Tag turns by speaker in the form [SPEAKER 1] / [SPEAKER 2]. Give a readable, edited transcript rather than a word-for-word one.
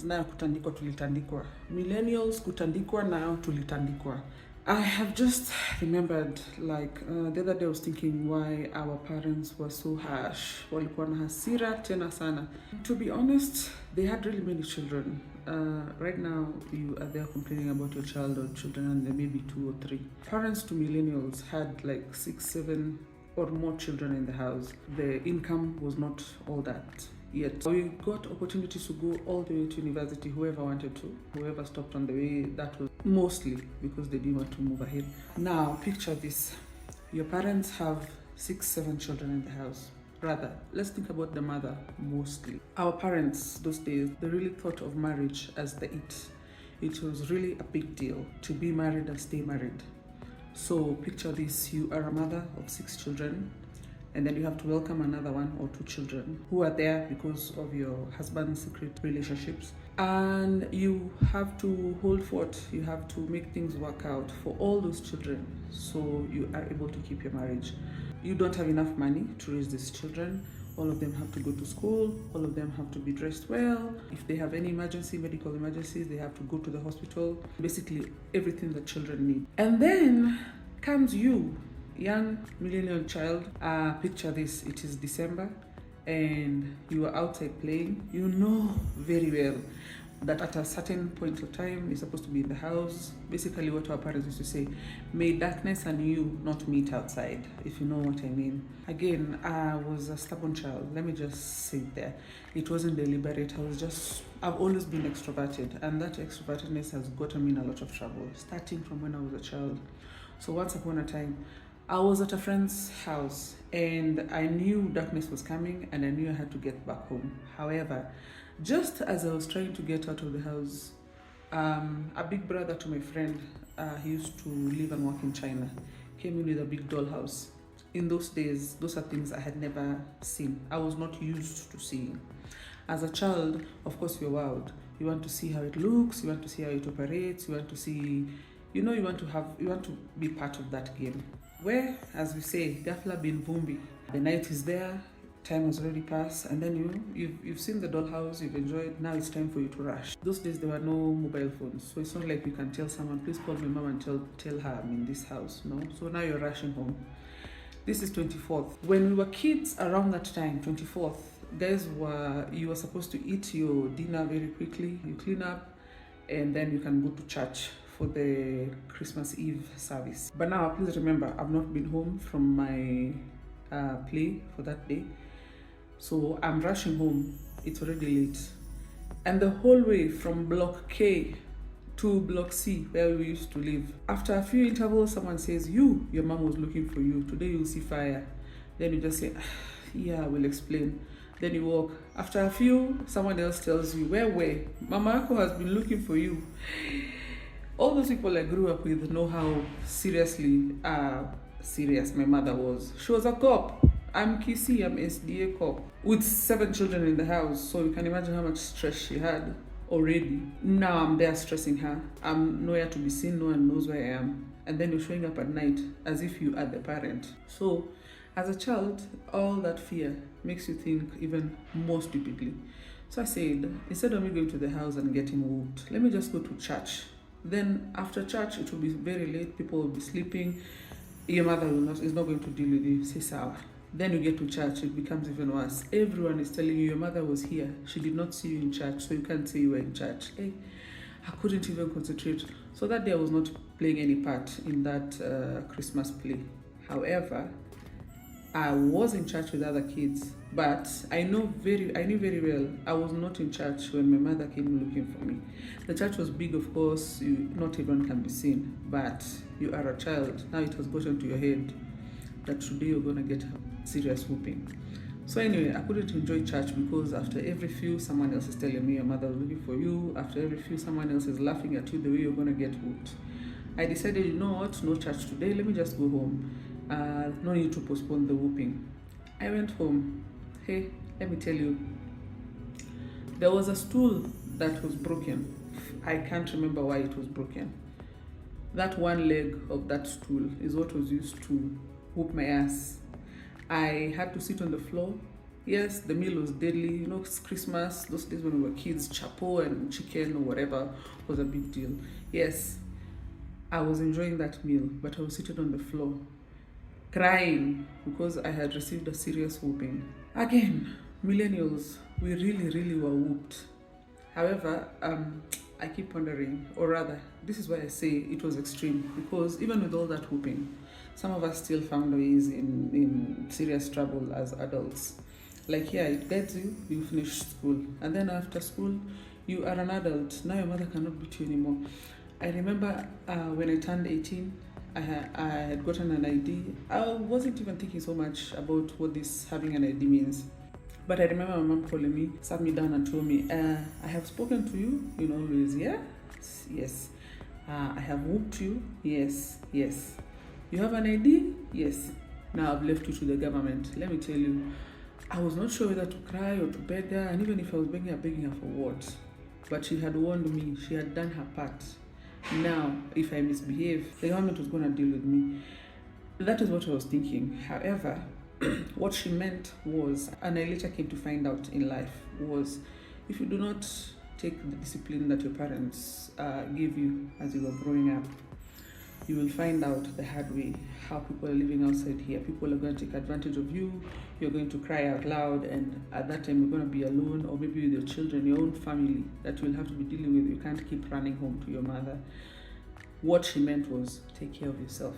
[SPEAKER 1] na kutandikwa tulitandikwa. Millennials kutandikwa na tulitandikwa. I have just remembered, like, the other day I was thinking why our parents were so harsh. Walikuwa na hasira tena sana. To be honest, they had really many children. Right now, you are there complaining about your child or children, and there may be 2 or 3. Parents to millennials had like 6, 7 or more children in the house. The income was not all that. Yet we got opportunities to go all the way to university, whoever wanted to. Whoever stopped on the way, that was mostly because they didn't want to move ahead. Now picture this. Your parents have 6, 7 children in the house. Rather, let's think about the mother mostly. Our parents those days, they really thought of marriage as the it. It was really a big deal to be married and stay married. So picture this, you are a mother of 6 children, and then you have to welcome another 1 or 2 children who are there because of your husband's secret relationships. And you have to hold fort, you have to make things work out for all those children so you are able to keep your marriage. You don't have enough money to raise these children. All of them have to go to school, all of them have to be dressed well. If they have any medical emergencies, they have to go to the hospital. Basically, everything that children need. And then comes you, young millennial child. Picture this, it is December and you are outside playing. You know very well that at a certain point of time you're supposed to be in the house. Basically what our parents used to say, may darkness and you not meet outside, if you know what I mean. Again, I was a stubborn child, let me just say it there. It wasn't deliberate, I've always been extroverted, and that extrovertedness has gotten me in a lot of trouble, starting from when I was a child. So once upon a time, I was at a friend's house and I knew darkness was coming and I knew I had to get back home. However, just as I was trying to get out of the house, a big brother to my friend, he used to live and work in China, came in with a big dollhouse. In those days, those are things I had never seen. I was not used to seeing. As a child, of course, you're wowed. You want to see how it looks, you want to see how it operates, you want to see, you want to be part of that game. Where, as we say, Gafla bin Vumbi. The night is there, time has already passed, and then you've seen the dollhouse, you've enjoyed, now it's time for you to rush. Those days there were no mobile phones, so it's not like you can tell someone, please call my mom and tell her I'm in this house, no? So now you're rushing home. This is 24th. When we were kids around that time, 24th, you were supposed to eat your dinner very quickly, you clean up, and then you can go to church for the Christmas Eve service. But now, please remember, I've not been home from my play for that day. So I'm rushing home, it's already late. And the whole way from block K to block C, where we used to live, after a few intervals, someone says, your mom was looking for you, today you'll see fire. Then you just say, yeah, we'll explain. Then you walk. After a few, someone else tells you, where? Mama Ako has been looking for you. All those people I grew up with know how serious my mother was. She was a cop. I'm KC, I'm SDA cop, with 7 children in the house, so you can imagine how much stress she had already. Now I'm there stressing her. I'm nowhere to be seen, no one knows where I am. And then you're showing up at night as if you are the parent. So as a child, all that fear makes you think even more stupidly. So I said, instead of me going to the house and getting whooped, let me just go to church. Then after church, it will be very late, people will be sleeping, your mother is not going to deal with you, say sour. Then you get to church, it becomes even worse. Everyone is telling you your mother was here, she did not see you in church, so you can't say you were in church. Hey, I couldn't even concentrate. So that day I was not playing any part in that Christmas play. However, I was in church with other kids, but I knew very well I was not in church when my mother came looking for me. The church was big, of course, not everyone can be seen, but you are a child. Now it has gotten to your head that today you're going to get serious whooping. So anyway, I couldn't enjoy church because after every few, someone else is telling me your mother was looking for you. After every few, someone else is laughing at you the way you're going to get whooped. I decided, you know what, no church today, let me just go home. No need to postpone the whooping. I went home. Hey, let me tell you, there was a stool that was broken. I can't remember why it was broken. That one leg of that stool is what was used to whoop my ass. I had to sit on the floor Yes, the meal was deadly. You know, it's Christmas, those days when we were kids, chapo and chicken or whatever was a big deal. Yes, I was enjoying that meal, but I was seated on the floor, crying because I had received a serious whooping. Again, millennials, we really were whooped. However, I keep wondering, or rather, this is why I say it was extreme, because even with all that whooping, some of us still found ways in serious trouble as adults. Like, yeah, it gets you, you finish school, and then after school, you are an adult. Now your mother cannot beat you anymore. I remember when I turned 18, I had gotten an ID. I wasn't even thinking so much about what this having an ID means. But I remember my mom calling me, sat me down and told me, I have spoken to you, you know, always, yeah? Yes. I have whooped you, yes. You have an ID? Yes. Now I've left you to the government. Let me tell you, I was not sure whether to cry or to beg her, and even if I was begging her for what. But she had warned me, she had done her part. Now, if I misbehave, the government was going to deal with me. That is what I was thinking. However, what she meant was, and I later came to find out in life, was if you do not take the discipline that your parents gave you as you were growing up, you will find out the hard way how people are living outside here. People are going to take advantage of you. You're going to cry out loud, and at that time you're going to be alone, or maybe with your children, your own family that you'll have to be dealing with. You can't keep running home to your mother. What she meant was, take care of yourself.